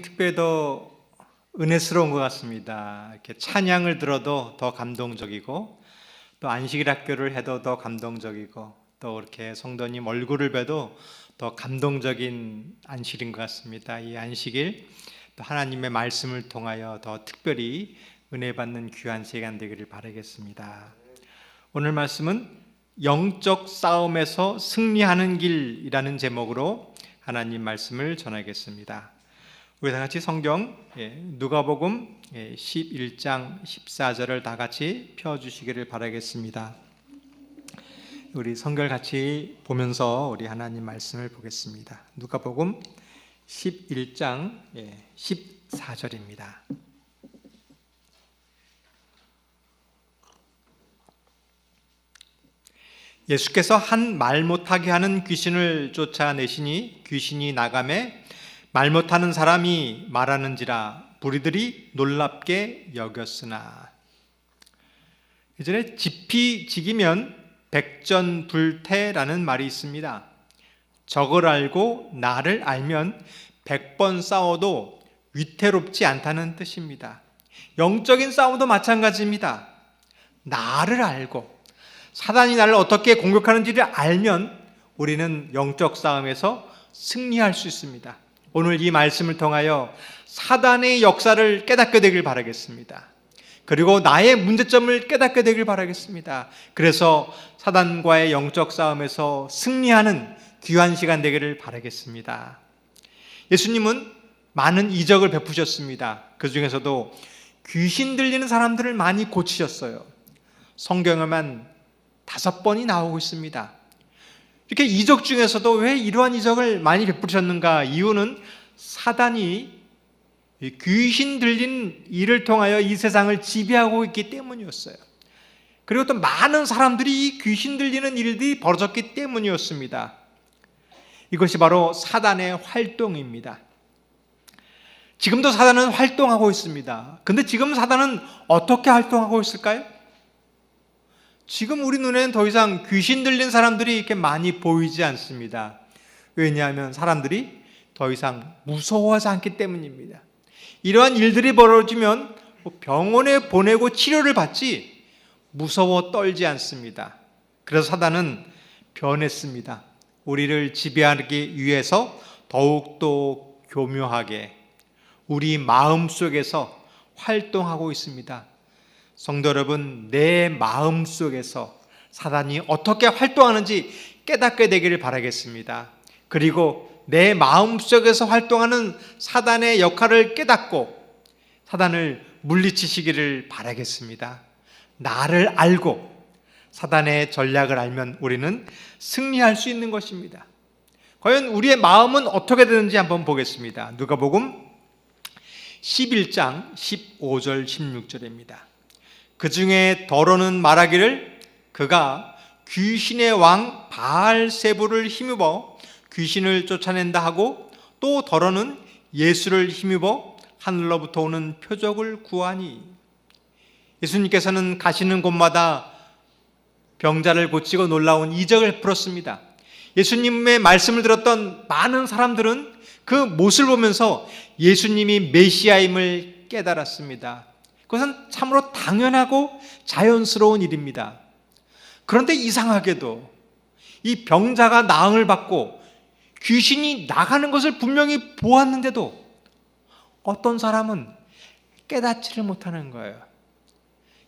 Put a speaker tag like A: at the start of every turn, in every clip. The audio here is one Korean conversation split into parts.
A: 특별히 더 은혜스러운 것 같습니다. 이렇게 찬양을 들어도 더 감동적이고, 또 안식일 학교를 해도 더 감동적이고, 또 이렇게 성도님 얼굴을 봬도 더 감동적인 안식일인 것 같습니다. 이 안식일 또 하나님의 말씀을 통하여 더 특별히 은혜 받는 귀한 시간 되기를 바라겠습니다. 오늘 말씀은 영적 싸움에서 승리하는 길이라는 제목으로 하나님 말씀을 전하겠습니다. 우리 다 같이 성경 누가복음 11장 14절을 다 같이 펴주시기를 바라겠습니다. 우리 성경 같이 보면서 우리 하나님 말씀을 보겠습니다. 누가복음 11장 14절입니다. 예수께서 한 말 못하게 하는 귀신을 쫓아내시니 귀신이 나가매 말 못하는 사람이 말하는지라 무리들이 놀랍게 여겼으나. 예전에 지피지기면 백전불태라는 말이 있습니다. 적을 알고 나를 알면 100번 싸워도 위태롭지 않다는 뜻입니다. 영적인 싸움도 마찬가지입니다. 나를 알고 사단이 나를 어떻게 공격하는지를 알면 우리는 영적 싸움에서 승리할 수 있습니다. 오늘 이 말씀을 통하여 사단의 역사를 깨닫게 되길 바라겠습니다. 그리고 나의 문제점을 깨닫게 되길 바라겠습니다. 그래서 사단과의 영적 싸움에서 승리하는 귀한 시간 되기를 바라겠습니다. 예수님은 많은 이적을 베푸셨습니다. 그 중에서도 귀신 들리는 사람들을 많이 고치셨어요. 성경에만 5번이 나오고 있습니다. 이렇게 이적 중에서도 왜 이러한 이적을 많이 베푸셨는가? 이유는 사단이 귀신 들린 일을 통하여 이 세상을 지배하고 있기 때문이었어요. 그리고 또 많은 사람들이 이 귀신 들리는 일들이 벌어졌기 때문이었습니다. 이것이 바로 사단의 활동입니다. 지금도 사단은 활동하고 있습니다. 근데 지금 사단은 어떻게 활동하고 있을까요? 지금 우리 눈에는 더 이상 귀신 들린 사람들이 이렇게 많이 보이지 않습니다. 왜냐하면 사람들이 더 이상 무서워하지 않기 때문입니다. 이러한 일들이 벌어지면 병원에 보내고 치료를 받지 무서워 떨지 않습니다. 그래서 사단은 변했습니다. 우리를 지배하기 위해서 더욱더 교묘하게 우리 마음속에서 활동하고 있습니다. 성도 여러분, 내 마음속에서 사단이 어떻게 활동하는지 깨닫게 되기를 바라겠습니다. 그리고 내 마음속에서 활동하는 사단의 역할을 깨닫고 사단을 물리치시기를 바라겠습니다. 나를 알고 사단의 전략을 알면 우리는 승리할 수 있는 것입니다. 과연 우리의 마음은 어떻게 되는지 한번 보겠습니다. 누가복음 11장 15절 16절입니다. 그 중에 더러는 말하기를 그가 귀신의 왕 바알세불을 힘입어 귀신을 쫓아낸다 하고, 또 더러는 예수를 힘입어 하늘로부터 오는 표적을 구하니. 예수님께서는 가시는 곳마다 병자를 고치고 놀라운 이적을 베풀었습니다. 예수님의 말씀을 들었던 많은 사람들은 그 모습을 보면서 예수님이 메시아임을 깨달았습니다. 그것은 참으로 당연하고 자연스러운 일입니다. 그런데 이상하게도 이 병자가 나음을 받고 귀신이 나가는 것을 분명히 보았는데도 어떤 사람은 깨닫지를 못하는 거예요.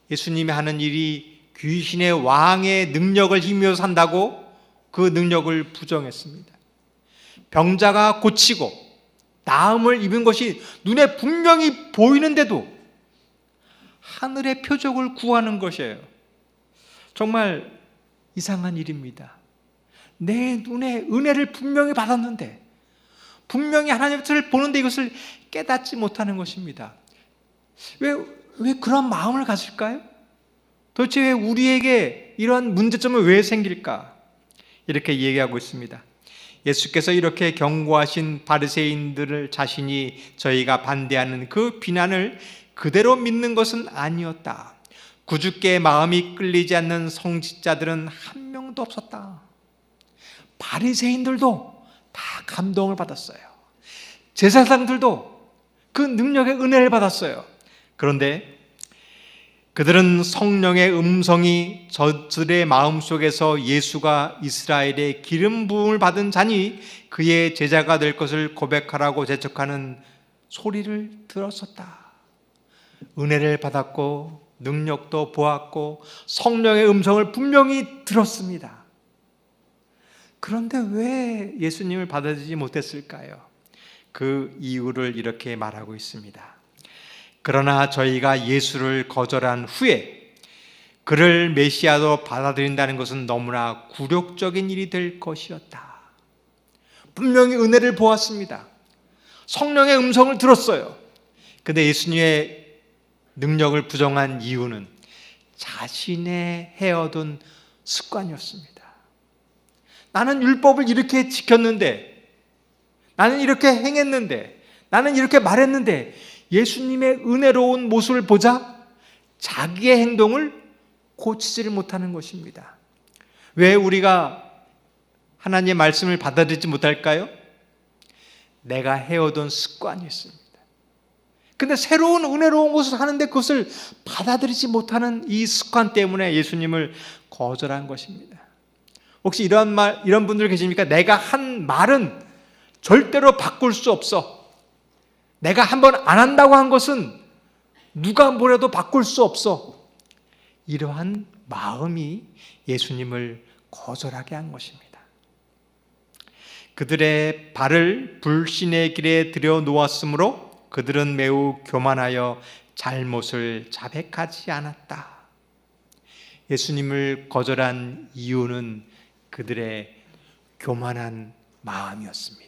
A: 예수님이 하는 일이 귀신의 왕의 능력을 힘입어 산다고 그 능력을 부정했습니다. 병자가 고치고 나음을 입은 것이 눈에 분명히 보이는데도 하늘의 표적을 구하는 것이에요. 정말 이상한 일입니다. 내 눈에 은혜를 분명히 받았는데, 분명히 하나님의 뜻을 보는데 이것을 깨닫지 못하는 것입니다. 왜 그런 마음을 가질까요? 도대체 왜 우리에게 이런 문제점은 왜 생길까? 이렇게 얘기하고 있습니다. 예수께서 이렇게 경고하신 바리새인들을 자신이 저희가 반대하는 그 비난을 그대로 믿는 것은 아니었다. 구주께 마음이 끌리지 않는 성직자들은 한 명도 없었다. 바리새인들도 다 감동을 받았어요. 제사장들도 그 능력의 은혜를 받았어요. 그런데 그들은 성령의 음성이 저들의 마음속에서 예수가 이스라엘의 기름 부음을 받은 자니 그의 제자가 될 것을 고백하라고 재촉하는 소리를 들었었다. 은혜를 받았고 능력도 보았고 성령의 음성을 분명히 들었습니다. 그런데 왜 예수님을 받아들이지 못했을까요? 그 이유를 이렇게 말하고 있습니다. 그러나 저희가 예수를 거절한 후에 그를 메시아로 받아들인다는 것은 너무나 굴욕적인 일이 될 것이었다. 분명히 은혜를 보았습니다. 성령의 음성을 들었어요. 근데 예수님의 능력을 부정한 이유는 자신의 해오던 습관이었습니다. 나는 율법을 이렇게 지켰는데, 나는 이렇게 행했는데, 나는 이렇게 말했는데 예수님의 은혜로운 모습을 보자 자기의 행동을 고치지를 못하는 것입니다. 왜 우리가 하나님의 말씀을 받아들이지 못할까요? 내가 해오던 습관이 있습니다. 근데 새로운 은혜로운 것을 하는데 그것을 받아들이지 못하는 이 습관 때문에 예수님을 거절한 것입니다. 혹시 이런 분들 계십니까? 내가 한 말은 절대로 바꿀 수 없어. 내가 한번 안 한다고 한 것은 누가 뭐래도 바꿀 수 없어. 이러한 마음이 예수님을 거절하게 한 것입니다. 그들의 발을 불신의 길에 들여놓았으므로 그들은 매우 교만하여 잘못을 자백하지 않았다. 예수님을 거절한 이유는 그들의 교만한 마음이었습니다.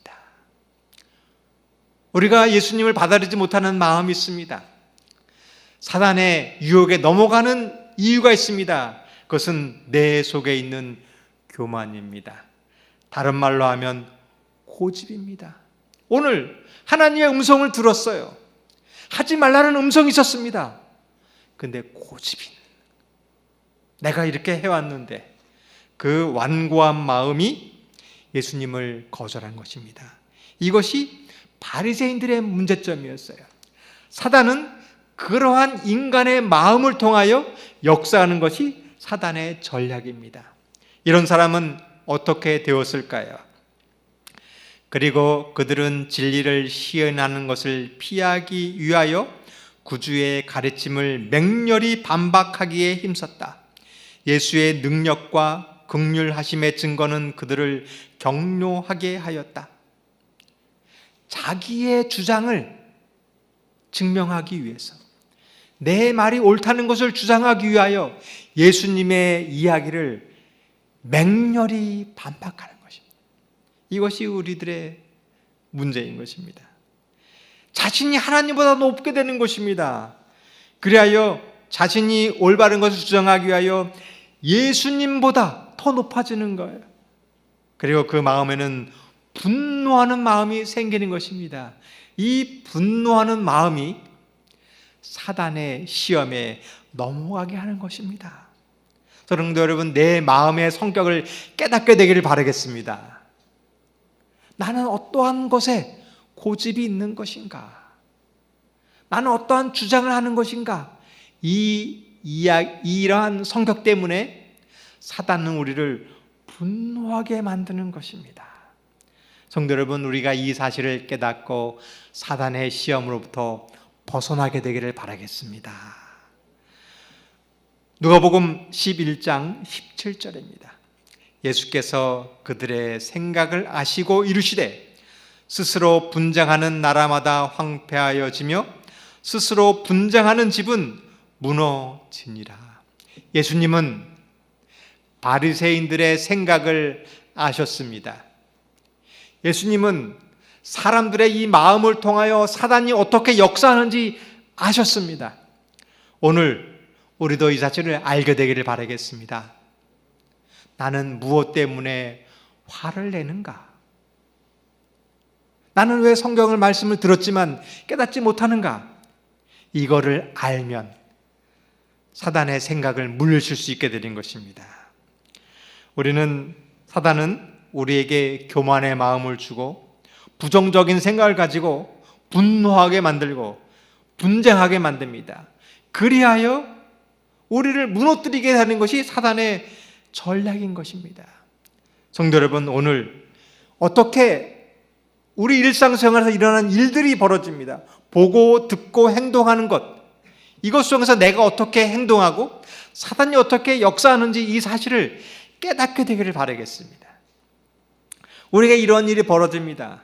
A: 우리가 예수님을 받아들이지 못하는 마음이 있습니다. 사단의 유혹에 넘어가는 이유가 있습니다. 그것은 내 속에 있는 교만입니다. 다른 말로 하면 고집입니다. 오늘 하나님의 음성을 들었어요. 하지 말라는 음성이 있었습니다. 근데 고집이, 내가 이렇게 해왔는데 그 완고한 마음이 예수님을 거절한 것입니다. 이것이 바리새인들의 문제점이었어요. 사단은 그러한 인간의 마음을 통하여 역사하는 것이 사단의 전략입니다. 이런 사람은 어떻게 되었을까요? 그리고 그들은 진리를 시인하는 것을 피하기 위하여 구주의 가르침을 맹렬히 반박하기에 힘썼다. 예수의 능력과 긍휼하심의 증거는 그들을 격노하게 하였다. 자기의 주장을 증명하기 위해서, 내 말이 옳다는 것을 주장하기 위하여 예수님의 이야기를 맹렬히 반박하는 것입니다. 이것이 우리들의 문제인 것입니다. 자신이 하나님보다 높게 되는 것입니다. 그리하여 자신이 올바른 것을 주장하기 위하여 예수님보다 더 높아지는 거예요. 그리고 그 마음에는 분노하는 마음이 생기는 것입니다. 이 분노하는 마음이 사단의 시험에 넘어가게 하는 것입니다. 사랑하는 여러분, 내 마음의 성격을 깨닫게 되기를 바라겠습니다. 나는 어떠한 것에 고집이 있는 것인가? 나는 어떠한 주장을 하는 것인가? 이러한 성격 때문에 사단은 우리를 분노하게 만드는 것입니다. 성도 여러분, 우리가 이 사실을 깨닫고 사단의 시험으로부터 벗어나게 되기를 바라겠습니다. 누가복음 11장 17절입니다. 예수께서 그들의 생각을 아시고 이르시되 스스로 분쟁하는 나라마다 황폐하여지며 스스로 분쟁하는 집은 무너지니라. 예수님은 바리새인들의 생각을 아셨습니다. 예수님은 사람들의 이 마음을 통하여 사단이 어떻게 역사하는지 아셨습니다. 오늘 우리도 이 사실을 알게 되기를 바라겠습니다. 나는 무엇 때문에 화를 내는가? 나는 왜 성경을 말씀을 들었지만 깨닫지 못하는가? 이거를 알면 사단의 생각을 물리칠 수 있게 되는 것입니다. 사단은 우리에게 교만의 마음을 주고 부정적인 생각을 가지고 분노하게 만들고 분쟁하게 만듭니다. 그리하여 우리를 무너뜨리게 하는 것이 사단의 전략인 것입니다. 성도 여러분, 오늘 어떻게 우리 일상생활에서 일어나는 일들이 벌어집니다. 보고 듣고 행동하는 것, 이것 속에서 내가 어떻게 행동하고 사단이 어떻게 역사하는지 이 사실을 깨닫게 되기를 바라겠습니다. 우리가 이런 일이 벌어집니다.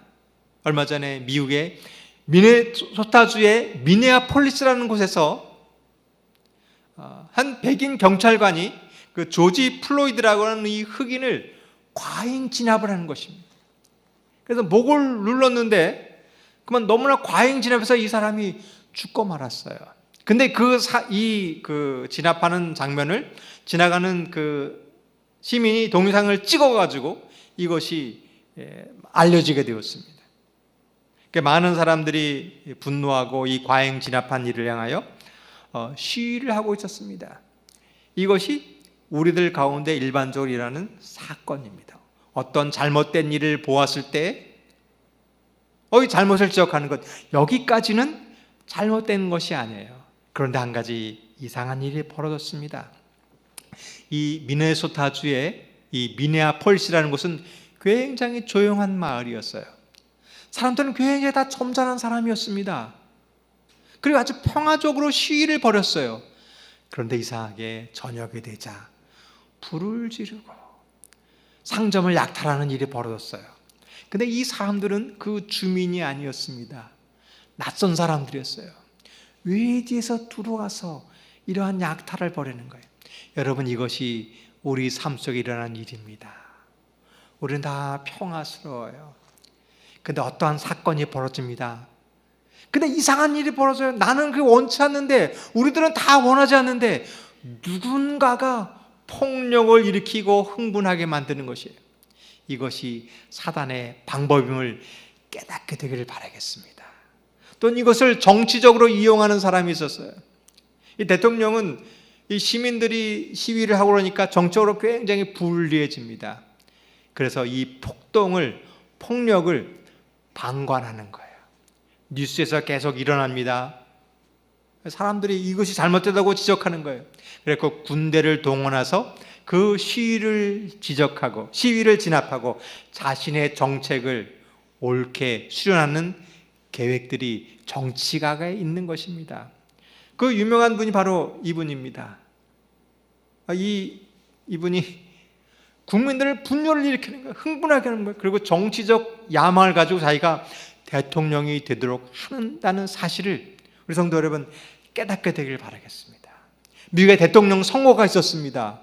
A: 얼마 전에 미국의 미네소타주의 미네아폴리스라는 곳에서 한 백인 경찰관이 그 조지 플로이드라고 하는 이 흑인을 과잉 진압을 하는 것입니다. 그래서 목을 눌렀는데 그만 너무나 과잉 진압해서 이 사람이 죽고 말았어요. 근데 그 진압하는 장면을 지나가는 그 시민이 동영상을 찍어가지고 이것이 알려지게 되었습니다. 많은 사람들이 분노하고 이 과잉 진압한 일을 향하여 시위를 하고 있었습니다. 이것이 우리들 가운데 일반적으로 일어나는 사건입니다. 어떤 잘못된 일을 보았을 때 잘못을 지적하는 것, 여기까지는 잘못된 것이 아니에요. 그런데 한 가지 이상한 일이 벌어졌습니다. 이 미네소타주의 이 미네아폴리스라는 곳은 굉장히 조용한 마을이었어요. 사람들은 굉장히 다 점잖은 사람이었습니다. 그리고 아주 평화적으로 시위를 벌였어요. 그런데 이상하게 저녁이 되자 불을 지르고 상점을 약탈하는 일이 벌어졌어요. 근데 이 사람들은 그 주민이 아니었습니다. 낯선 사람들이었어요. 외지에서 들어와서 이러한 약탈을 벌이는 거예요. 여러분, 이것이 우리 삶 속에 일어나는 일입니다. 우리는 다 평화스러워요. 근데 어떠한 사건이 벌어집니다. 근데 이상한 일이 벌어져요. 나는 그게 원치 않는데, 우리들은 다 원하지 않는데 누군가가 폭력을 일으키고 흥분하게 만드는 것이에요. 이것이 사단의 방법임을 깨닫게 되기를 바라겠습니다. 또는 이것을 정치적으로 이용하는 사람이 있었어요. 이 대통령은 이 시민들이 시위를 하고 그러니까 정적으로 굉장히 불리해집니다. 그래서 이 폭력을 방관하는 거예요. 뉴스에서 계속 일어납니다. 사람들이 이것이 잘못되다고 지적하는 거예요. 그래서 군대를 동원해서 그 시위를 지적하고 시위를 진압하고 자신의 정책을 옳게 수련하는 계획들이 정치가에 있는 것입니다. 그 유명한 분이 바로 이분입니다. 이분이 국민들을 분노를 일으키는 거예요. 흥분하게 하는 거예요. 그리고 정치적 야망을 가지고 자기가 대통령이 되도록 한다는 사실을 우리 성도 여러분 깨닫게 되길 바라겠습니다. 미국의 대통령 선거가 있었습니다.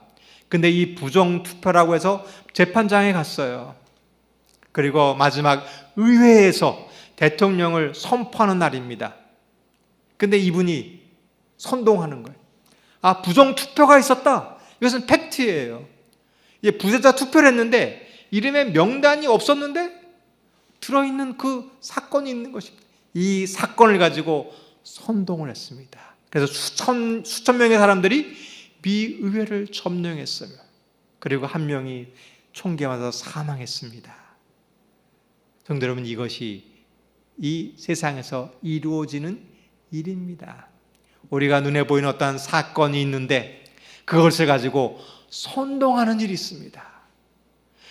A: 근데 이 부정투표라고 해서 재판장에 갔어요. 그리고 마지막 의회에서 대통령을 선포하는 날입니다. 근데 이분이 선동하는 거예요. 부정투표가 있었다. 이것은 팩트예요. 부재자 투표를 했는데 이름에 명단이 없었는데 들어있는 그 사건이 있는 것입니다. 이 사건을 가지고 선동을 했습니다. 그래서 수천 명의 사람들이 미 의회를 점령했어요. 그리고 한 명이 총기에 맞아 사망했습니다. 성도 여러분, 이것이 이 세상에서 이루어지는 일입니다. 우리가 눈에 보이는 어떠한 사건이 있는데 그것을 가지고 선동하는 일이 있습니다.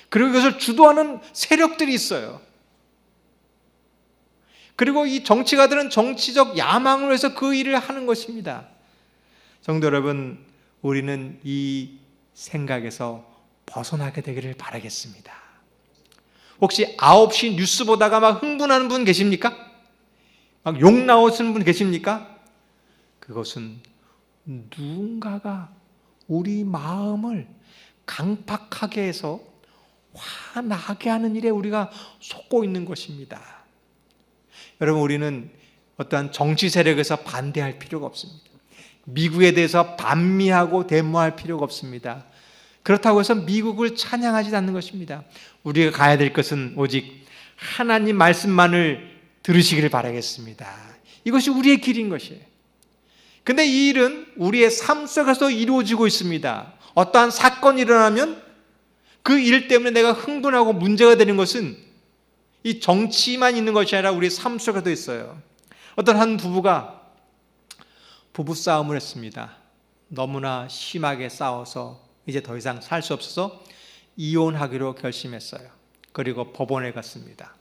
A: 그리고 이것을 주도하는 세력들이 있어요. 그리고 이 정치가들은 정치적 야망을 위해서 그 일을 하는 것입니다. 성도 여러분, 우리는 이 생각에서 벗어나게 되기를 바라겠습니다. 혹시 9시 뉴스 보다가 막 흥분하는 분 계십니까? 막 욕 나오시는 분 계십니까? 그것은 누군가가 우리 마음을 강팍하게 해서 화나게 하는 일에 우리가 속고 있는 것입니다. 여러분, 우리는 어떠한 정치 세력에서 반대할 필요가 없습니다. 미국에 대해서 반미하고 데모할 필요가 없습니다. 그렇다고 해서 미국을 찬양하지 않는 것입니다. 우리가 가야 될 것은 오직 하나님 말씀만을 들으시기를 바라겠습니다. 이것이 우리의 길인 것이에요. 근데 이 일은 우리의 삶 속에서 이루어지고 있습니다. 어떠한 사건이 일어나면 그 일 때문에 내가 흥분하고 문제가 되는 것은 이 정치만 있는 것이 아니라 우리 삶 속에도 있어요. 어떤 한 부부가 부부싸움을 했습니다. 너무나 심하게 싸워서 이제 더 이상 살 수 없어서 이혼하기로 결심했어요. 그리고 법원에 갔습니다.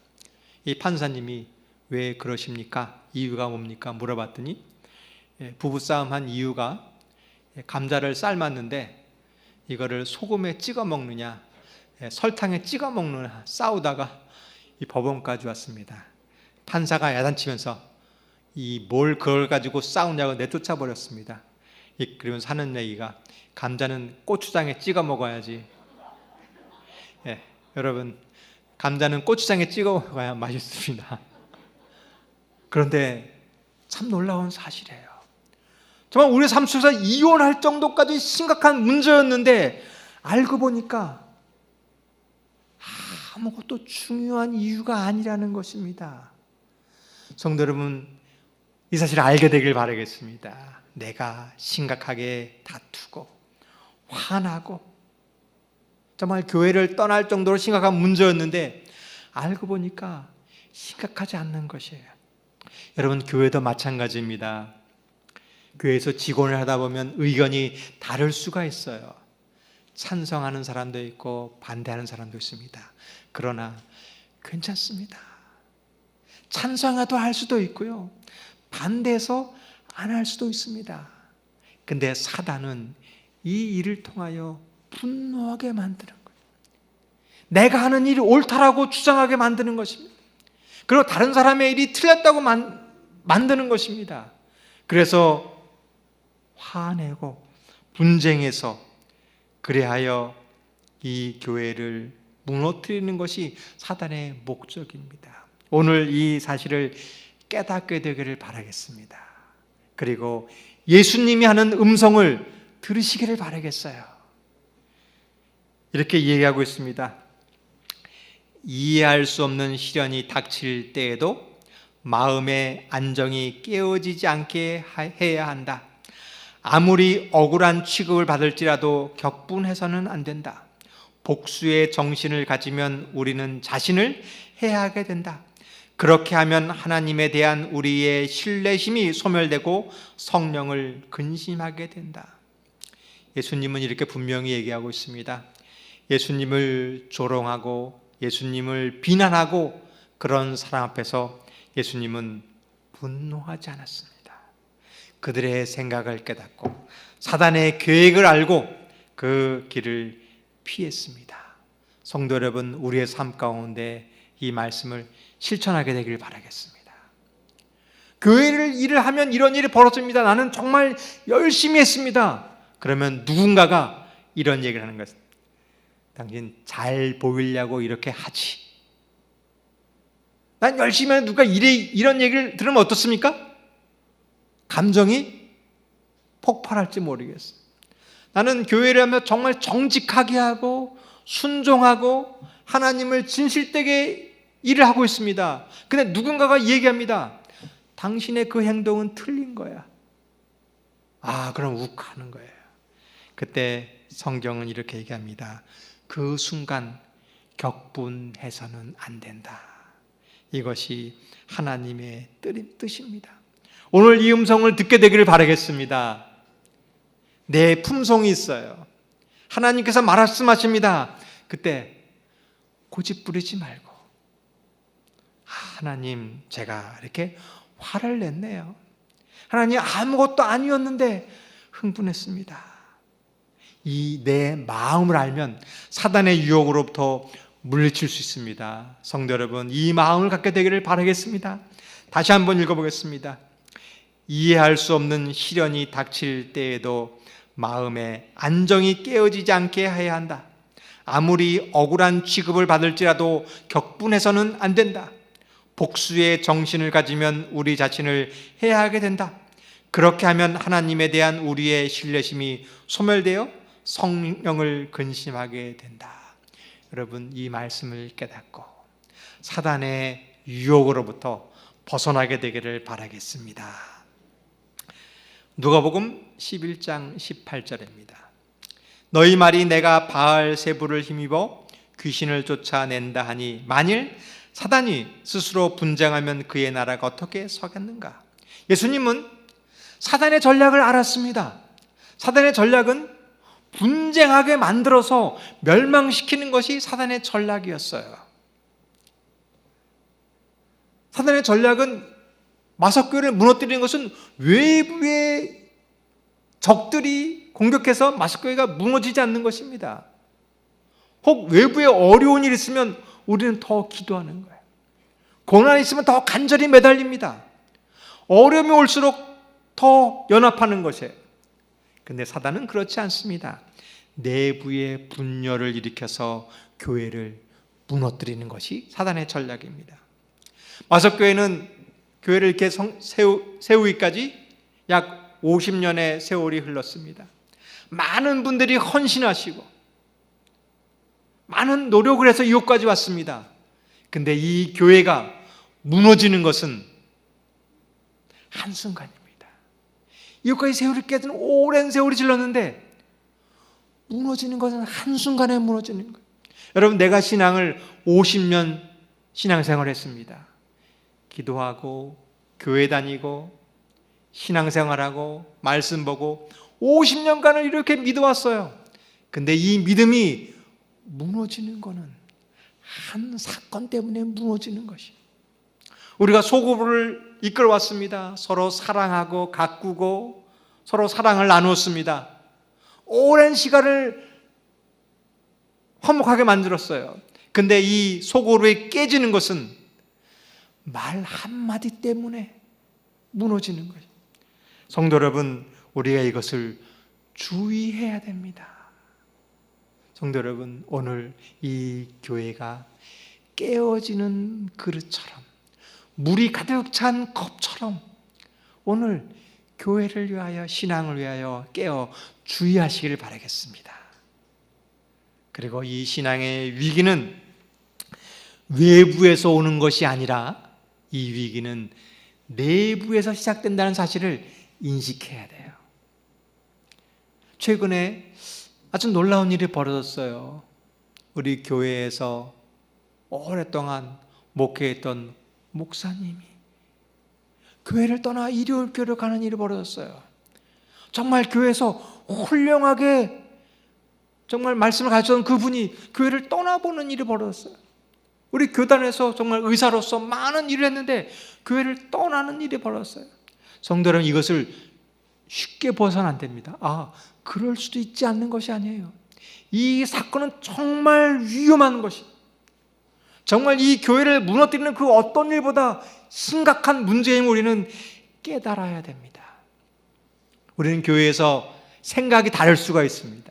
A: 이 판사님이 왜 그러십니까? 이유가 뭡니까? 물어봤더니 부부싸움 한 이유가 감자를 삶았는데 이거를 소금에 찍어 먹느냐 설탕에 찍어 먹느냐 싸우다가 이 법원까지 왔습니다. 판사가 야단치면서 이 뭘 그걸 가지고 싸우냐고 내쫓아 버렸습니다. 그러면서 하는 얘기가 감자는 고추장에 찍어 먹어야지. 여러분, 감자는 고추장에 찍어 먹어야 맛있습니다. 그런데 참 놀라운 사실이에요. 정말 우리 삶 속에서 이혼할 정도까지 심각한 문제였는데 알고 보니까 아무것도 중요한 이유가 아니라는 것입니다. 성도 여러분, 이 사실을 알게 되길 바라겠습니다. 내가 심각하게 다투고 화나고 정말 교회를 떠날 정도로 심각한 문제였는데 알고 보니까 심각하지 않는 것이에요. 여러분, 교회도 마찬가지입니다. 교회에서 직원을 하다 보면 의견이 다를 수가 있어요. 찬성하는 사람도 있고 반대하는 사람도 있습니다. 그러나 괜찮습니다. 찬성해도 할 수도 있고요. 반대해서 안 할 수도 있습니다. 근데 사단은 이 일을 통하여 분노하게 만드는 거예요. 내가 하는 일이 옳다라고 주장하게 만드는 것입니다. 그리고 다른 사람의 일이 틀렸다고 만드는 것입니다. 그래서 화내고 분쟁해서 그래하여 이 교회를 무너뜨리는 것이 사단의 목적입니다. 오늘 이 사실을 깨닫게 되기를 바라겠습니다. 그리고 예수님이 하는 음성을 들으시기를 바라겠어요. 이렇게 얘기하고 있습니다. 이해할 수 없는 시련이 닥칠 때에도 마음의 안정이 깨어지지 않게 해야 한다. 아무리 억울한 취급을 받을지라도 격분해서는 안 된다. 복수의 정신을 가지면 우리는 자신을 해하게 된다. 그렇게 하면 하나님에 대한 우리의 신뢰심이 소멸되고 성령을 근심하게 된다. 예수님은 이렇게 분명히 얘기하고 있습니다. 예수님을 조롱하고 예수님을 비난하고 그런 사람 앞에서 예수님은 분노하지 않았습니다. 그들의 생각을 깨닫고 사단의 계획을 알고 그 길을 피했습니다. 성도 여러분, 우리의 삶 가운데 이 말씀을 실천하게 되길 바라겠습니다. 교회를 일을 하면 이런 일이 벌어집니다. 나는 정말 열심히 했습니다. 그러면 누군가가 이런 얘기를 하는 것입니다. 당신 잘 보이려고 이렇게 하지. 난 열심히 하는 누가 이런 얘기를 들으면 어떻습니까? 감정이 폭발할지 모르겠어요. 나는 교회를 하면 정말 정직하게 하고 순종하고 하나님을 진실되게 일을 하고 있습니다. 근데 누군가가 얘기합니다. 당신의 그 행동은 틀린 거야. 그럼 욱하는 거예요. 그때 성경은 이렇게 얘기합니다. 그 순간 격분해서는 안 된다. 이것이 하나님의 뜻입니다. 오늘 이 음성을 듣게 되기를 바라겠습니다. 내 품성이 있어요. 하나님께서 말씀하십니다. 그때 고집 부리지 말고 하나님, 제가 이렇게 화를 냈네요. 하나님, 아무것도 아니었는데 흥분했습니다. 이 내 마음을 알면 사단의 유혹으로부터 물리칠 수 있습니다. 성도 여러분, 이 마음을 갖게 되기를 바라겠습니다. 다시 한번 읽어보겠습니다. 이해할 수 없는 시련이 닥칠 때에도 마음의 안정이 깨어지지 않게 해야 한다. 아무리 억울한 취급을 받을지라도 격분해서는 안 된다. 복수의 정신을 가지면 우리 자신을 해하게 된다. 그렇게 하면 하나님에 대한 우리의 신뢰심이 소멸되어 성령을 근심하게 된다. 여러분, 이 말씀을 깨닫고 사단의 유혹으로부터 벗어나게 되기를 바라겠습니다. 누가복음 11장 18절입니다. 너희 말이 내가 바알세불을 힘입어 귀신을 쫓아낸다 하니 만일 사단이 스스로 분쟁하면 그의 나라가 어떻게 서겠는가? 예수님은 사단의 전략을 알았습니다. 사단의 전략은 분쟁하게 만들어서 멸망시키는 것이 사단의 전략이었어요. 사단의 전략은 마석교회를 무너뜨리는 것은 외부의 적들이 공격해서 마석교회가 무너지지 않는 것입니다. 혹 외부에 어려운 일이 있으면 우리는 더 기도하는 거예요. 고난이 있으면 더 간절히 매달립니다. 어려움이 올수록 더 연합하는 것이에요. 근데 사단은 그렇지 않습니다. 내부의 분열을 일으켜서 교회를 무너뜨리는 것이 사단의 전략입니다. 마석교회는 교회를 이렇게 세우기까지 약 50년의 세월이 흘렀습니다. 많은 분들이 헌신하시고 많은 노력을 해서 이곳까지 왔습니다. 근데 이 교회가 무너지는 것은 한순간입니다. 이곳까지 세월이 깨든 오랜 세월이 질렀는데 무너지는 것은 한순간에 무너지는 거예요. 여러분, 내가 신앙을 50년 신앙생활을 했습니다. 기도하고 교회 다니고 신앙생활하고 말씀 보고 50년간을 이렇게 믿어왔어요. 근데 이 믿음이 무너지는 것은 한 사건 때문에 무너지는 것이. 우리가 소고부를 이끌어왔습니다. 서로 사랑하고 가꾸고 서로 사랑을 나누었습니다. 오랜 시간을 화목하게 만들었어요. 근데 이 소고루에 깨지는 것은 말 한마디 때문에 무너지는 거예요. 성도 여러분, 우리가 이것을 주의해야 됩니다. 성도 여러분, 오늘 이 교회가 깨어지는 그릇처럼, 물이 가득 찬 컵처럼 오늘 교회를 위하여, 신앙을 위하여 깨어 주의하시길 바라겠습니다. 그리고 이 신앙의 위기는 외부에서 오는 것이 아니라 이 위기는 내부에서 시작된다는 사실을 인식해야 돼요. 최근에 아주 놀라운 일이 벌어졌어요. 우리 교회에서 오랫동안 목회했던 목사님이 교회를 떠나 일요일교회로 가는 일이 벌어졌어요. 정말 교회에서 훌륭하게 정말 말씀을 가르쳤던 그분이 교회를 떠나보는 일이 벌어졌어요. 우리 교단에서 정말 의사로서 많은 일을 했는데 교회를 떠나는 일이 벌어졌어요. 성도 여러분, 이것을 쉽게 봐서는 안 됩니다. 그럴 수도 있지 않는 것이 아니에요. 이 사건은 정말 위험한 것이, 정말 이 교회를 무너뜨리는 그 어떤 일보다 심각한 문제임을 우리는 깨달아야 됩니다. 우리는 교회에서 생각이 다를 수가 있습니다.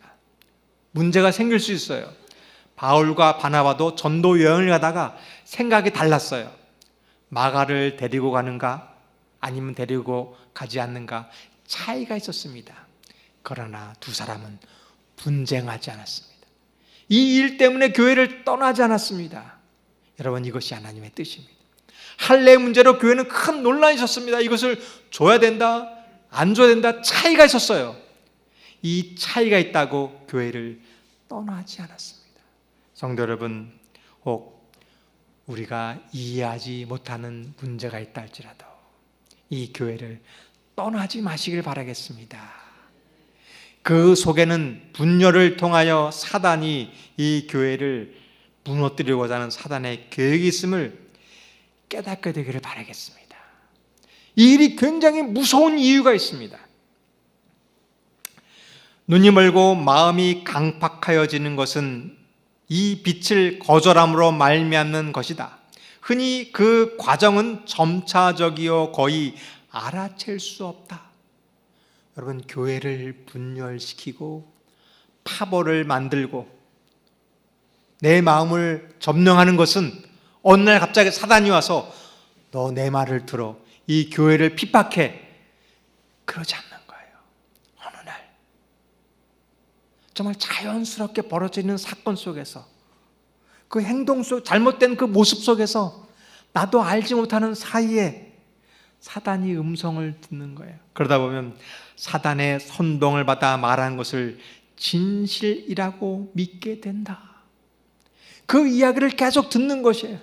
A: 문제가 생길 수 있어요. 바울과 바나바도 전도 여행을 가다가 생각이 달랐어요. 마가를 데리고 가는가 아니면 데리고 가지 않는가 차이가 있었습니다. 그러나 두 사람은 분쟁하지 않았습니다. 이 일 때문에 교회를 떠나지 않았습니다. 여러분, 이것이 하나님의 뜻입니다. 할례 문제로 교회는 큰 논란이 있었습니다. 이것을 줘야 된다, 안 줘야 된다, 차이가 있었어요. 이 차이가 있다고 교회를 떠나지 않았습니다. 성도 여러분, 혹 우리가 이해하지 못하는 문제가 있다 할지라도 이 교회를 떠나지 마시길 바라겠습니다. 그 속에는 분열을 통하여 사단이 이 교회를 무너뜨리고자 하는 사단의 계획이 있음을 깨닫게 되기를 바라겠습니다. 이 일이 굉장히 무서운 이유가 있습니다. 눈이 멀고 마음이 강팍하여지는 것은 이 빛을 거절함으로 말미암는 것이다. 흔히 그 과정은 점차적이요 거의 알아챌 수 없다. 여러분, 교회를 분열시키고 파벌을 만들고 내 마음을 점령하는 것은 어느 날 갑자기 사단이 와서 너 내 말을 들어, 이 교회를 핍박해, 그러지 않는 거예요. 어느 날 정말 자연스럽게 벌어지는 사건 속에서, 그 행동 속, 잘못된 그 모습 속에서 나도 알지 못하는 사이에 사단이 음성을 듣는 거예요. 그러다 보면 사단의 선동을 받아 말한 것을 진실이라고 믿게 된다. 그 이야기를 계속 듣는 것이에요.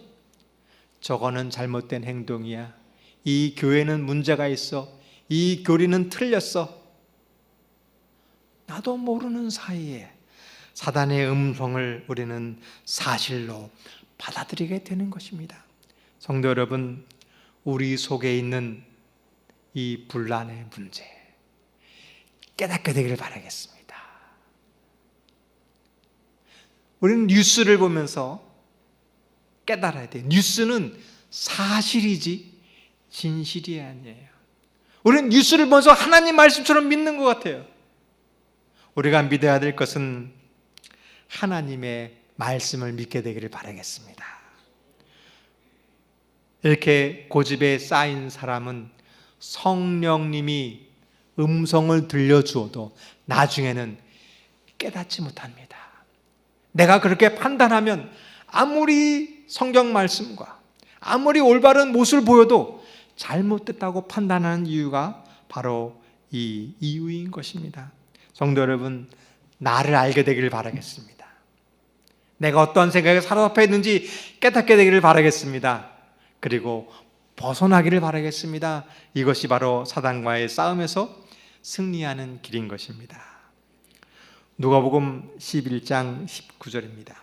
A: 저거는 잘못된 행동이야. 이 교회는 문제가 있어. 이 교리는 틀렸어. 나도 모르는 사이에 사단의 음성을 우리는 사실로 받아들이게 되는 것입니다. 성도 여러분, 우리 속에 있는 이 분란의 문제 깨닫게 되기를 바라겠습니다. 우리는 뉴스를 보면서 깨달아야 돼요. 뉴스는 사실이지 진실이 아니에요. 우리는 뉴스를 보면서 하나님 말씀처럼 믿는 것 같아요. 우리가 믿어야 될 것은 하나님의 말씀을 믿게 되기를 바라겠습니다. 이렇게 고집에 쌓인 사람은 성령님이 음성을 들려주어도 나중에는 깨닫지 못합니다. 내가 그렇게 판단하면 아무리 성경 말씀과 아무리 올바른 모습을 보여도 잘못됐다고 판단하는 이유가 바로 이 이유인 것입니다. 성도 여러분, 나를 알게 되기를 바라겠습니다. 내가 어떠한 생각에 사로잡혀 있는지 깨닫게 되기를 바라겠습니다. 그리고 벗어나기를 바라겠습니다. 이것이 바로 사단과의 싸움에서 승리하는 길인 것입니다. 누가복음 11장 19절입니다.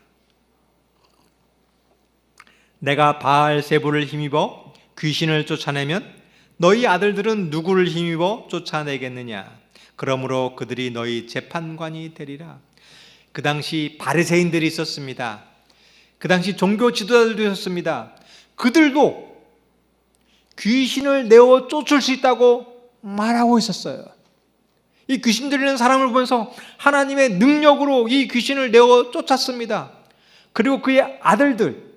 A: 내가 바알세불을 힘입어 귀신을 쫓아내면 너희 아들들은 누구를 힘입어 쫓아내겠느냐? 그러므로 그들이 너희 재판관이 되리라. 그 당시 바리새인들이 있었습니다. 그 당시 종교 지도자들도 있었습니다. 그들도 귀신을 내어 쫓을 수 있다고 말하고 있었어요. 이 귀신 들리는 사람을 보면서 하나님의 능력으로 이 귀신을 내어 쫓았습니다. 그리고 그의 아들들,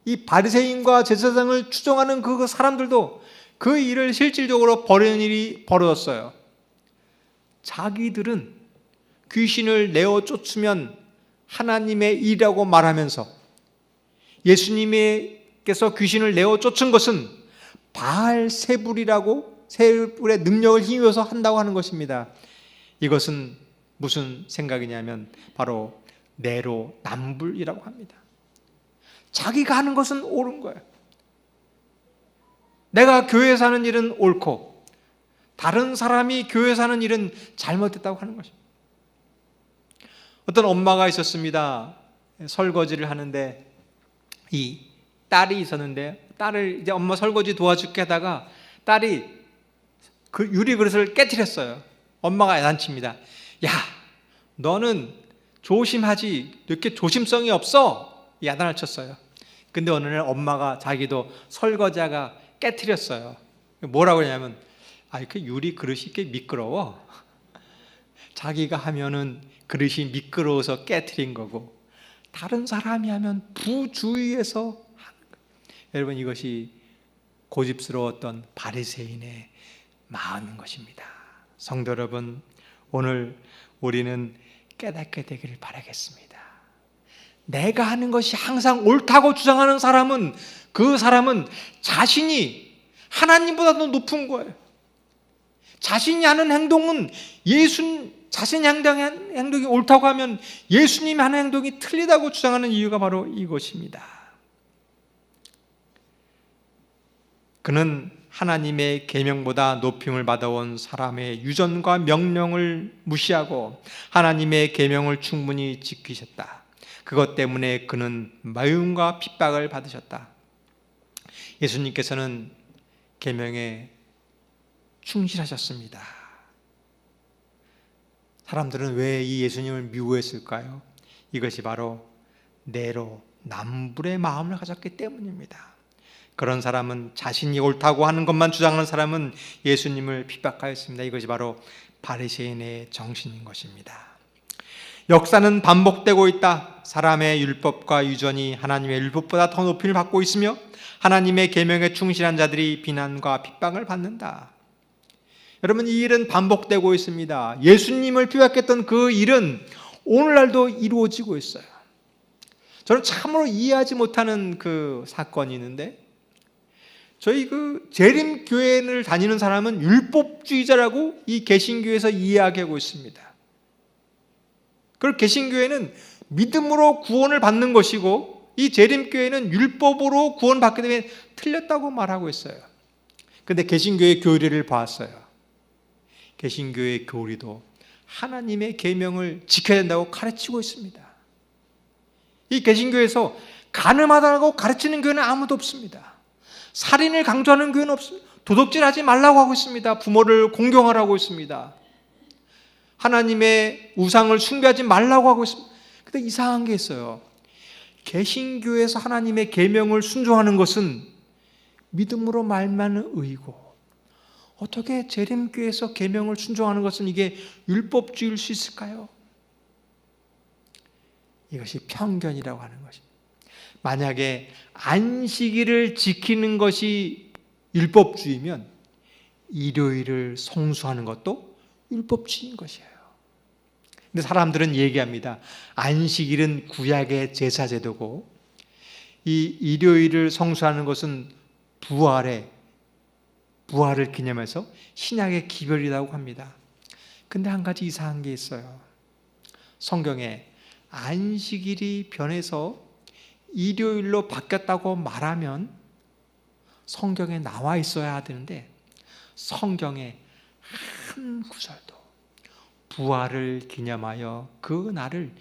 A: 이 바리새인과 제사장을 추종하는 그 사람들도 그 일을 실질적으로 벌이는 일이 벌어졌어요. 자기들은 귀신을 내어 쫓으면 하나님의 일이라고 말하면서 예수님께서 귀신을 내어 쫓은 것은 바알세불이라고, 세불의 능력을 힘입어서 한다고 하는 것입니다. 이것은 무슨 생각이냐면 바로 내로남불이라고 합니다. 자기가 하는 것은 옳은 거예요. 내가 교회에 사는 일은 옳고 다른 사람이 교회에 사는 일은 잘못됐다고 하는 것입니다. 어떤 엄마가 있었습니다. 설거지를 하는데 이 딸이 있었는데 딸을 이제 엄마 설거지 도와줄게 하다가 딸이 그 유리 그릇을 깨트렸어요. 엄마가 야단칩니다. 야, 너는 조심하지, 이렇게 조심성이 없어. 야단을 쳤어요. 근데 어느 날 엄마가 자기도 설거지하다가 깨트렸어요. 뭐라고 하냐면, 그 유리 그릇이 이렇게 미끄러워. 자기가 하면은 그릇이 미끄러워서 깨트린 거고, 다른 사람이 하면 부주의해서 하는 거예요. 여러분, 이것이 고집스러웠던 바리새인의 마음인 것입니다. 성도 여러분, 오늘 우리는 깨닫게 되기를 바라겠습니다. 내가 하는 것이 항상 옳다고 주장하는 사람은, 그 사람은 자신이 하나님보다 더 높은 거예요. 자신이 하는 행동은 자신이 하는 행동이 옳다고 하면 예수님이 하는 행동이 틀리다고 주장하는 이유가 바로 이것입니다. 그는 하나님의 계명보다 높임을 받아온 사람의 유전과 명령을 무시하고 하나님의 계명을 충분히 지키셨다. 그것 때문에 그는 마음과 핍박을 받으셨다. 예수님께서는 계명에 충실하셨습니다. 사람들은 왜 이 예수님을 미워했을까요? 이것이 바로 내로남불의 마음을 가졌기 때문입니다. 그런 사람은, 자신이 옳다고 하는 것만 주장하는 사람은 예수님을 핍박하였습니다. 이것이 바로 바리새인의 정신인 것입니다. 역사는 반복되고 있다. 사람의 율법과 유전이 하나님의 율법보다 더 높임을 받고 있으며 하나님의 계명에 충실한 자들이 비난과 핍박을 받는다. 여러분, 이 일은 반복되고 있습니다. 예수님을 핍박했던 그 일은 오늘날도 이루어지고 있어요. 저는 참으로 이해하지 못하는 그 사건이 있는데, 저희 그 재림교회를 다니는 사람은 율법주의자라고 이 개신교에서 이해하고 있습니다. 그리고 개신교회는 믿음으로 구원을 받는 것이고 이 재림교회는 율법으로 구원받게 되면 틀렸다고 말하고 있어요. 그런데 개신교의 교리를 봤어요. 개신교의 교리도 하나님의 계명을 지켜야 된다고 가르치고 있습니다. 이 개신교에서 간음하다고 가르치는 교회는 아무도 없습니다. 살인을 강조하는 교회는 없습니다. 도둑질하지 말라고 하고 있습니다. 부모를 공경하라고 있습니다. 하나님의 우상을 숭배하지 말라고 하고 있습니다. 근데 이상한 게 있어요. 개신교에서 하나님의 계명을 순종하는 것은 믿음으로 말만 의고, 어떻게 재림교에서 계명을 순종하는 것은 이게 율법주의일 수 있을까요? 이것이 편견이라고 하는 것입니다. 만약에 안식일을 지키는 것이 율법주의면 일요일을 성수하는 것도 율법주의인 것이에요. 근데 사람들은 얘기합니다. 안식일은 구약의 제사제도고 이 일요일을 성수하는 것은 부활을 기념해서 신약의 기별이라고 합니다. 근데 한 가지 이상한 게 있어요. 성경에 안식일이 변해서 일요일로 바뀌었다고 말하면 성경에 나와 있어야 되는데 성경에 한 구절도 부활을 기념하여 그 날을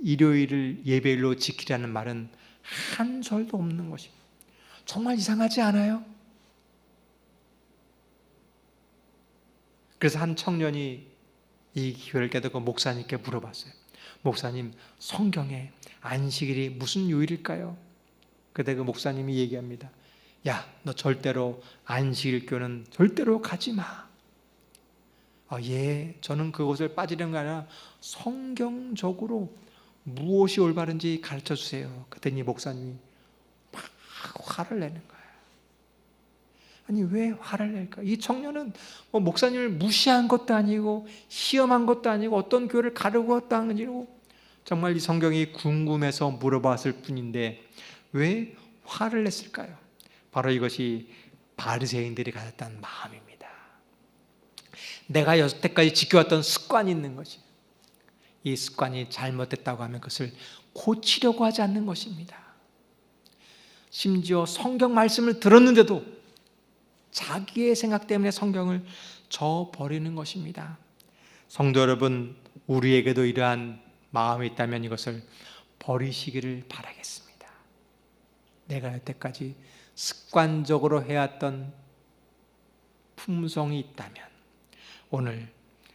A: 일요일을 예배일로 지키라는 말은 한 절도 없는 것입니다. 정말 이상하지 않아요? 그래서 한 청년이 이 기회를 깨닫고 목사님께 물어봤어요. 목사님, 성경에 안식일이 무슨 요일일까요? 그때 그 목사님이 얘기합니다. 야, 너 절대로 안식일교는 절대로 가지 마. 예, 저는 그것을 빠지는 게 아니라 성경적으로 무엇이 올바른지 가르쳐 주세요. 그랬더니 목사님이 막 화를 내는 거예요. 아니, 왜 화를 낼까? 이 청년은 목사님을 무시한 것도 아니고 시험한 것도 아니고 어떤 교회를 가르고 것도 아니고 정말 이 성경이 궁금해서 물어봤을 뿐인데 왜 화를 냈을까요? 바로 이것이 바리새인들이 가졌던 마음입니다. 내가 여태까지 지켜왔던 습관이 있는 것이, 이 습관이 잘못됐다고 하면 그것을 고치려고 하지 않는 것입니다. 심지어 성경 말씀을 들었는데도 자기의 생각 때문에 성경을 저버리는 것입니다. 성도 여러분, 우리에게도 이러한 마음이 있다면 이것을 버리시기를 바라겠습니다. 내가 여태까지 습관적으로 해왔던 품성이 있다면 오늘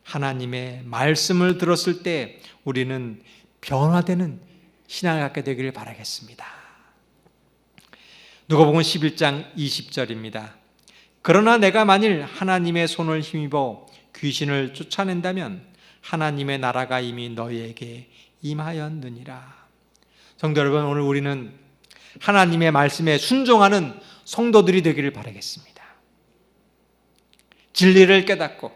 A: 하나님의 말씀을 들었을 때 우리는 변화되는 신앙을 갖게 되기를 바라겠습니다. 누가복음 11장 20절입니다. 그러나 내가 만일 하나님의 손을 힘입어 귀신을 쫓아낸다면 하나님의 나라가 이미 너희에게 임하였느니라. 성도 여러분, 오늘 우리는 하나님의 말씀에 순종하는 성도들이 되기를 바라겠습니다. 진리를 깨닫고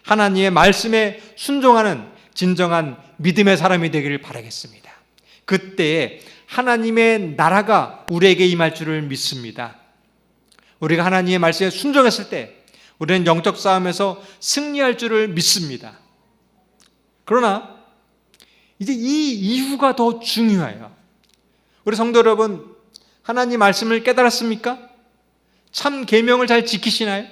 A: 하나님의 말씀에 순종하는 진정한 믿음의 사람이 되기를 바라겠습니다. 그때에 하나님의 나라가 우리에게 임할 줄을 믿습니다. 우리가 하나님의 말씀에 순종했을 때 우리는 영적 싸움에서 승리할 줄을 믿습니다. 그러나 이제 이 이유가 더 중요해요. 우리 성도 여러분, 하나님 말씀을 깨달았습니까? 참 계명을 잘 지키시나요?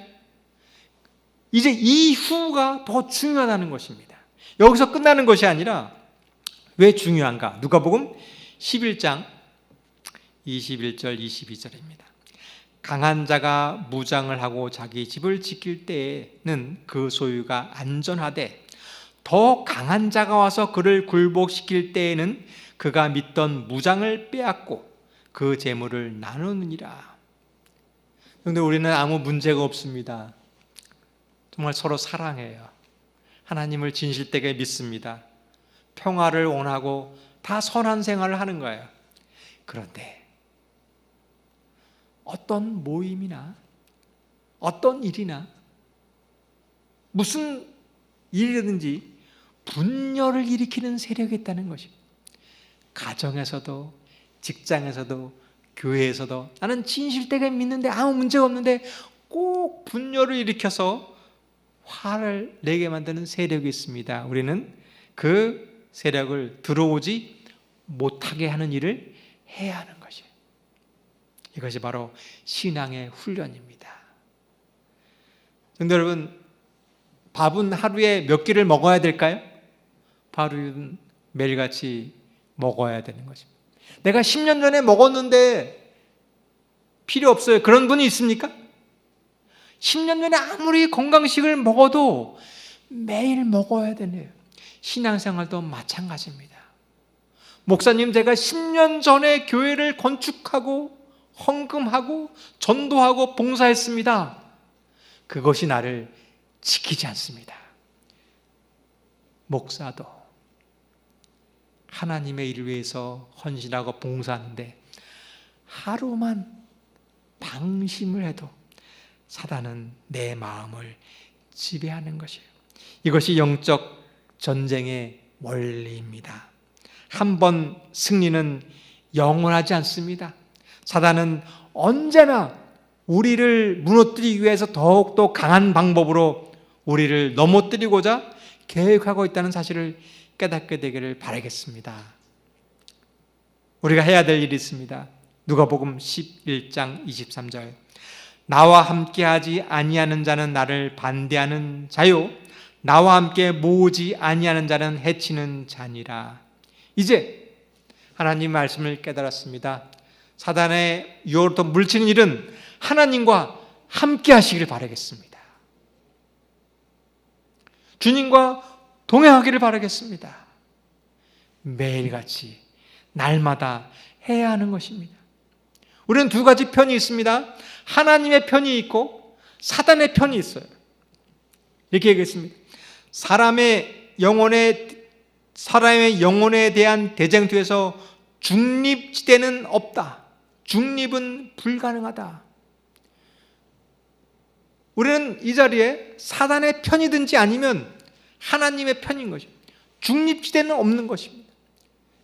A: 이제 이후가 더 중요하다는 것입니다. 여기서 끝나는 것이 아니라 왜 중요한가? 누가복음 11장 21절 22절입니다. 강한 자가 무장을 하고 자기 집을 지킬 때에는 그 소유가 안전하되 더 강한 자가 와서 그를 굴복시킬 때에는 그가 믿던 무장을 빼앗고 그 재물을 나누느니라. 그런데 우리는 아무 문제가 없습니다. 정말 서로 사랑해요. 하나님을 진실되게 믿습니다. 평화를 원하고 다 선한 생활을 하는 거예요. 그런데 어떤 모임이나 어떤 일이나 무슨 일이든지 분열을 일으키는 세력이 있다는 것입니다. 가정에서도 직장에서도 교회에서도 나는 진실되게 믿는데 아무 문제가 없는데 꼭 분열을 일으켜서 화를 내게 만드는 세력이 있습니다. 우리는 그 세력을 들어오지 못하게 하는 일을 해야 하는 거예요. 이것이 바로 신앙의 훈련입니다. 성도 여러분, 밥은 하루에 몇 끼를 먹어야 될까요? 밥은 매일같이 먹어야 되는 것입니다. 내가 10년 전에 먹었는데 필요 없어요. 그런 분이 있습니까? 10년 전에 아무리 건강식을 먹어도 매일 먹어야 되네요. 신앙생활도 마찬가지입니다. 목사님, 제가 10년 전에 교회를 건축하고 헌금하고 전도하고 봉사했습니다. 그것이 나를 지키지 않습니다. 목사도 하나님의 일을 위해서 헌신하고 봉사하는데 하루만 방심을 해도 사단은 내 마음을 지배하는 것이에요. 이것이 영적 전쟁의 원리입니다. 한 번 승리는 영원하지 않습니다. 사단은 언제나 우리를 무너뜨리기 위해서 더욱더 강한 방법으로 우리를 넘어뜨리고자 계획하고 있다는 사실을 깨닫게 되기를 바라겠습니다. 우리가 해야 될 일이 있습니다. 누가복음 11장 23절, 나와 함께하지 아니하는 자는 나를 반대하는 자요, 나와 함께 모으지 아니하는 자는 해치는 자니라. 이제 하나님 말씀을 깨달았습니다. 사단의 유혹으로부터 물리치는 일은 하나님과 함께 하시기를 바라겠습니다. 주님과 동행하기를 바라겠습니다. 매일같이 날마다 해야 하는 것입니다. 우리는 두 가지 편이 있습니다. 하나님의 편이 있고 사단의 편이 있어요. 이렇게 얘기했습니다. 사람의 영혼에 대한 대쟁투에서 중립지대는 없다. 중립은 불가능하다. 우리는 이 자리에 사단의 편이든지 아니면 하나님의 편인 것입니다. 중립지대는 없는 것입니다.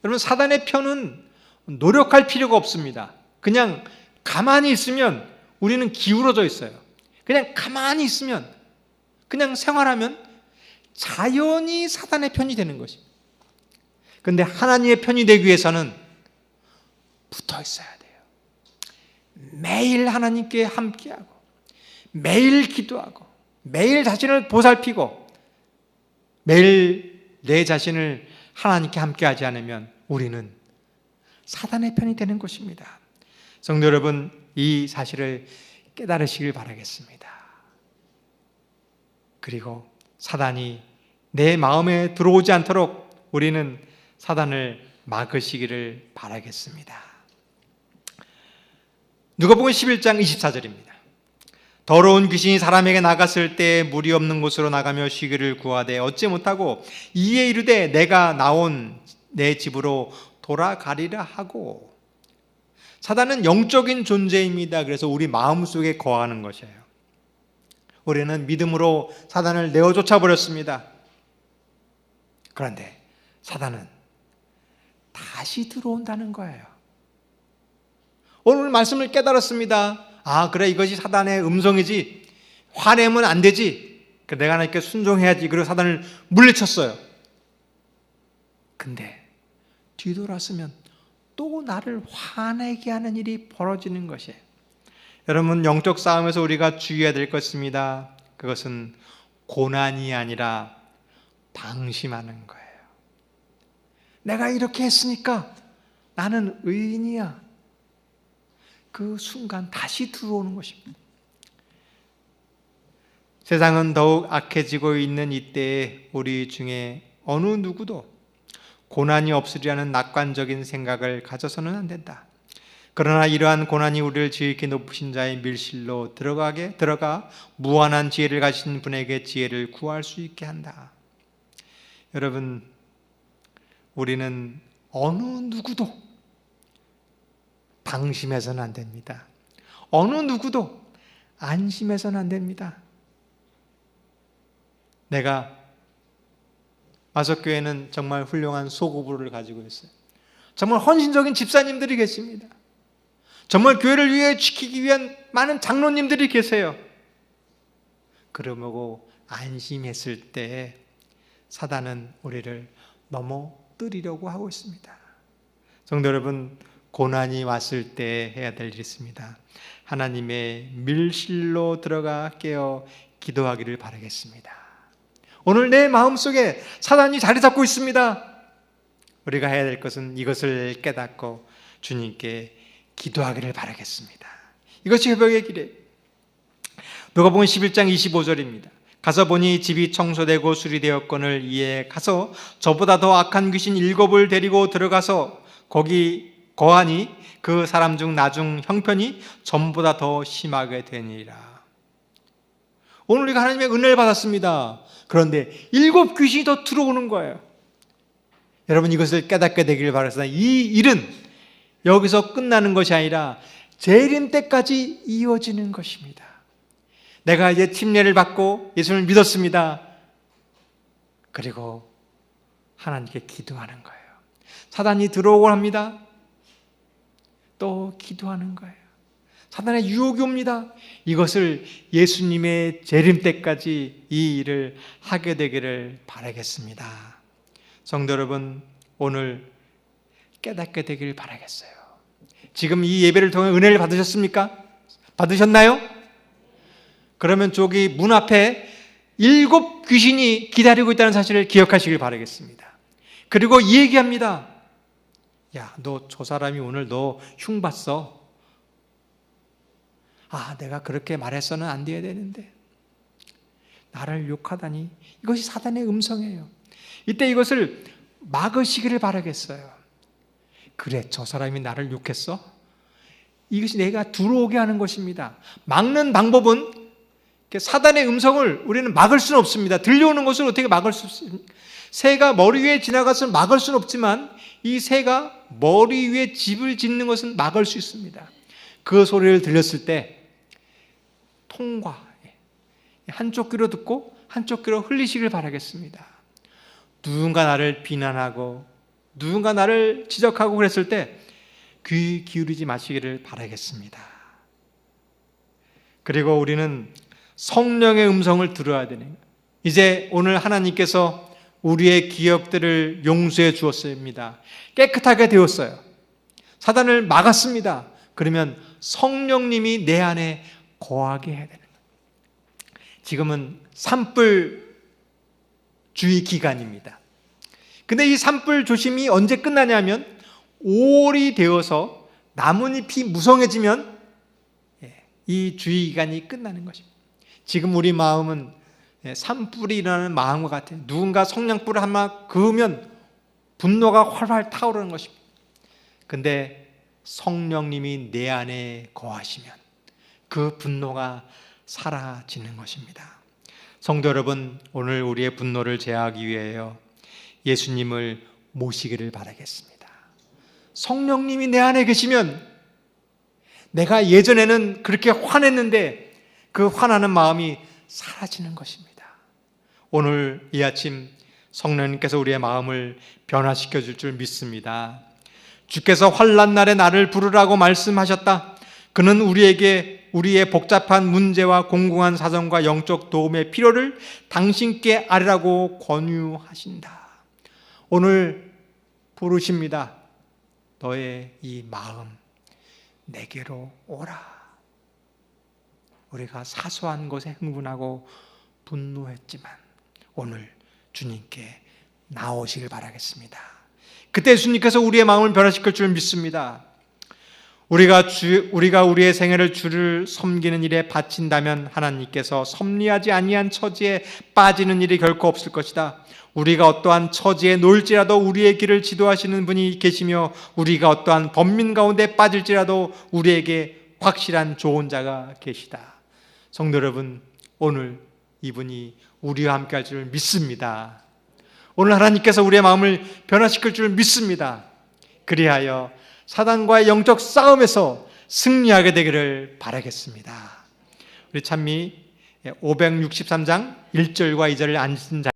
A: 여러분, 사단의 편은 노력할 필요가 없습니다. 그냥 가만히 있으면 우리는 기울어져 있어요. 그냥 가만히 있으면, 그냥 생활하면 자연히 사단의 편이 되는 것입니다. 그런데 하나님의 편이 되기 위해서는 붙어 있어야 돼요. 매일 하나님께 함께하고, 매일 기도하고, 매일 자신을 보살피고, 매일 내 자신을 하나님께 함께하지 않으면 우리는 사단의 편이 되는 것입니다. 성도 여러분, 이 사실을 깨달으시길 바라겠습니다. 그리고 사단이 내 마음에 들어오지 않도록 우리는 사단을 막으시기를 바라겠습니다. 누가복음 11장 24절입니다. 더러운 귀신이 사람에게 나갔을 때 물이 없는 곳으로 나가며 쉬기를 구하되 얻지 못하고 이에 이르되 내가 나온 내 집으로 돌아가리라 하고. 사단은 영적인 존재입니다. 그래서 우리 마음속에 거하는 것이에요. 우리는 믿음으로 사단을 내어 쫓아버렸습니다. 그런데 사단은 다시 들어온다는 거예요. 오늘 말씀을 깨달았습니다. 아, 그래, 이것이 사단의 음성이지. 화내면 안 되지. 내가 하나님께 순종해야지. 그리고 사단을 물리쳤어요. 근데 뒤돌아서면 또 나를 화내게 하는 일이 벌어지는 것이에요. 여러분, 영적 싸움에서 우리가 주의해야 될 것입니다. 그것은 고난이 아니라 방심하는 거예요. 내가 이렇게 했으니까 나는 의인이야. 그 순간 다시 들어오는 것입니다. 세상은 더욱 악해지고 있는 이때에 우리 중에 어느 누구도 고난이 없으리라는 낙관적인 생각을 가져서는 안 된다. 그러나 이러한 고난이 우리를 지극히 높으신 자의 밀실로 들어가 무한한 지혜를 가진 분에게 지혜를 구할 수 있게 한다. 여러분, 우리는 어느 누구도 방심해서는 안 됩니다. 어느 누구도 안심해서는 안 됩니다. 내가 마석교회는 정말 훌륭한 소구부를 가지고 있어요. 정말 헌신적인 집사님들이 계십니다. 정말 교회를 위해 지키기 위한 많은 장로님들이 계세요. 그러고 안심했을 때 사단은 우리를 넘어뜨리려고 하고 있습니다. 성도 여러분, 고난이 왔을 때 해야 될 일이 있습니다. 하나님의 밀실로 들어가 깨어 기도하기를 바라겠습니다. 오늘 내 마음속에 사단이 자리 잡고 있습니다. 우리가 해야 될 것은 이것을 깨닫고 주님께 기도하기를 바라겠습니다. 이것이 회복의 길이에요. 누가복음 11장 25절입니다. 가서 보니 집이 청소되고 수리되었거늘 이에 가서 저보다 더 악한 귀신 7을 데리고 들어가서 거기 거하니 그 사람 중 나중 형편이 전보다 더 심하게 되니라. 오늘 우리가 하나님의 은혜를 받았습니다. 그런데 7 귀신이 더 들어오는 거예요. 여러분, 이것을 깨닫게 되기를 바라서 이 일은 여기서 끝나는 것이 아니라 재림 때까지 이어지는 것입니다. 내가 이제 침례를 받고 예수님을 믿었습니다. 그리고 하나님께 기도하는 거예요. 사단이 들어오곤 합니다. 또 기도하는 거예요. 사단의 유혹이 옵니다. 이것을 예수님의 재림 때까지 이 일을 하게 되기를 바라겠습니다. 성도 여러분, 오늘 깨닫게 되기를 바라겠어요. 지금 이 예배를 통해 은혜를 받으셨습니까? 받으셨나요? 그러면 저기 문 앞에 7 귀신이 기다리고 있다는 사실을 기억하시길 바라겠습니다. 그리고 얘기합니다. 야, 너 저 사람이 오늘 너 흉 봤어? 아, 내가 그렇게 말해서는 안 돼야 되는데 나를 욕하다니. 이것이 사단의 음성이에요. 이때 이것을 막으시기를 바라겠어요. 그래, 저 사람이 나를 욕했어? 이것이 내가 들어오게 하는 것입니다. 막는 방법은 사단의 음성을 우리는 막을 수는 없습니다. 들려오는 것을 어떻게 막을 수 없습니까? 새가 머리 위에 지나가서 막을 수는 없지만 이 새가 머리 위에 집을 짓는 것은 막을 수 있습니다. 그 소리를 들렸을 때 통과, 한쪽 귀로 듣고 한쪽 귀로 흘리시길 바라겠습니다. 누군가 나를 비난하고 누군가 나를 지적하고 그랬을 때 귀 기울이지 마시기를 바라겠습니다. 그리고 우리는 성령의 음성을 들어야 되는 거예요. 이제 오늘 하나님께서 우리의 기억들을 용서해 주었습니다. 깨끗하게 되었어요. 사단을 막았습니다. 그러면 성령님이 내 안에 거하게 해야 되는 거예요. 지금은 산불 주의 기간입니다. 근데 이 산불 조심이 언제 끝나냐면 5월이 되어서 나뭇잎이 무성해지면 이 주의 기간이 끝나는 것입니다. 지금 우리 마음은 산불이 일어나는 마음과 같아요. 누군가 성냥불을 한번 그으면 분노가 활활 타오르는 것입니다. 근데 성령님이 내 안에 거하시면 그 분노가 사라지는 것입니다. 성도 여러분, 오늘 우리의 분노를 제어하기 위하여 예수님을 모시기를 바라겠습니다. 성령님이 내 안에 계시면 내가 예전에는 그렇게 화냈는데 그 화나는 마음이 사라지는 것입니다. 오늘 이 아침 성령님께서 우리의 마음을 변화시켜 줄 줄 믿습니다. 주께서 환난 날에 나를 부르라고 말씀하셨다. 그는 우리에게 우리의 복잡한 문제와 공공한 사정과 영적 도움의 필요를 당신께 아뢰라고 권유하신다. 오늘 부르십니다. 너의 이 마음 내게로 오라. 우리가 사소한 것에 흥분하고 분노했지만 오늘 주님께 나오시길 바라겠습니다. 그때 주님께서 우리의 마음을 변화시킬 줄 믿습니다. 우리가 우리의 생애를 주를 섬기는 일에 바친다면 하나님께서 섭리하지 아니한 처지에 빠지는 일이 결코 없을 것이다. 우리가 어떠한 처지에 놓일지라도 우리의 길을 지도하시는 분이 계시며 우리가 어떠한 번민 가운데 빠질지라도 우리에게 확실한 조언자가 계시다. 성도 여러분, 오늘 이분이 우리와 함께 할 줄 믿습니다. 오늘 하나님께서 우리의 마음을 변화시킬 줄 믿습니다. 그리하여 사단과의 영적 싸움에서 승리하게 되기를 바라겠습니다. 우리 찬미 563장 1절과 2절을 앉은 자